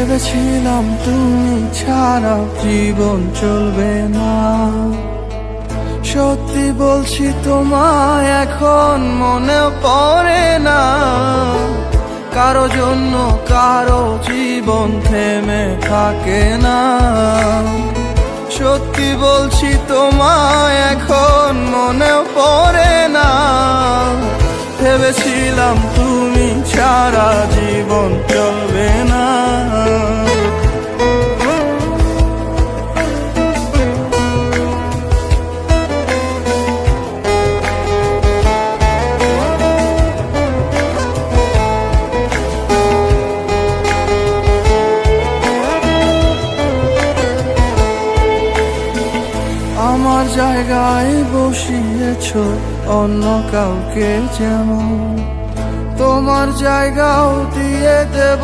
ভেবেছিলাম তুমি ছাড়া জীবন চলবে না। সত্যি বলছি তোমায় এখন মনে পড়ে না। কারো জন্য কারো জীবন থেমে থাকে না। সত্যি বলছি তোমায় এখন মনে পড়ে না। ভেবেছিলাম তুমি ছাড়া জীবন চলবে না। আমার জায়গায় বসিয়েছ অন্য কাউকে যেমন, তোমার জায়গাও দিয়ে দেব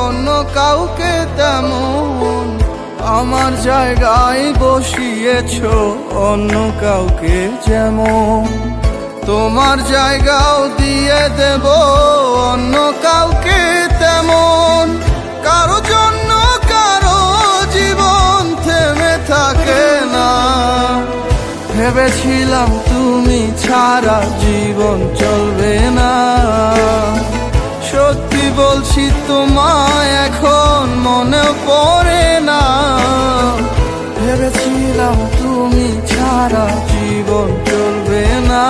অন্য কাউকে তেমন। আমার জায়গায় বসিয়েছ অন্য কাউকে যেমন, তোমার জায়গাও দিয়ে দেব অন্য কাউকে তেমন। কারো জন্য কারো জীবন থেমে থাকে না। ভেবেছিলাম তুমি ছাড়া জীবন চলবে না। সত্যি বলছি তোমায় এখন মনে পড়ে না। ভেবেছিলাম তুমি ছাড়া জীবন চলবে না।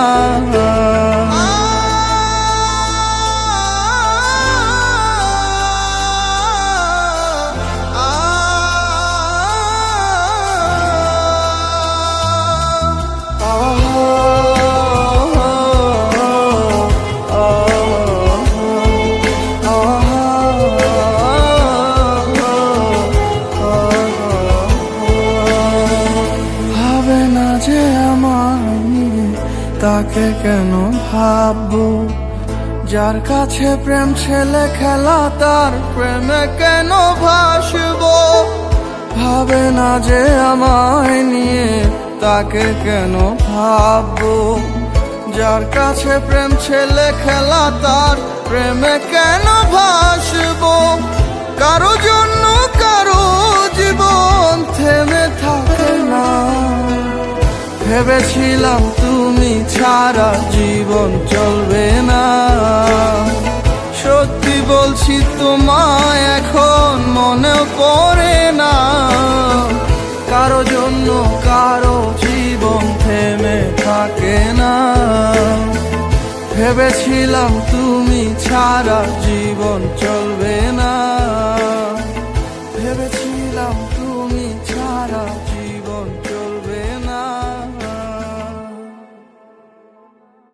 তাকে কেন ভাববো, যার কাছে প্রেম ছেলে খেলা তার প্রেমে কেন ভাসবো। ভাবে না যে আমায় নিয়ে তাকে কেন ভাববো, যার কাছে প্রেম ছেলে খেলা তার প্রেমে কেন ভাসবো। কারো জন্য কারো জীবন থেমে থাকে না। ভেবেছিলাম তুমি ছাড়া জীবন চলবে না। সত্যি বলছি তোমায় এখন মনে পড়ে না। কারো জন্য কারো জীবন থেমে থাকে না। ভেবেছিলাম তুমি ছাড়া জীবন চলবে না।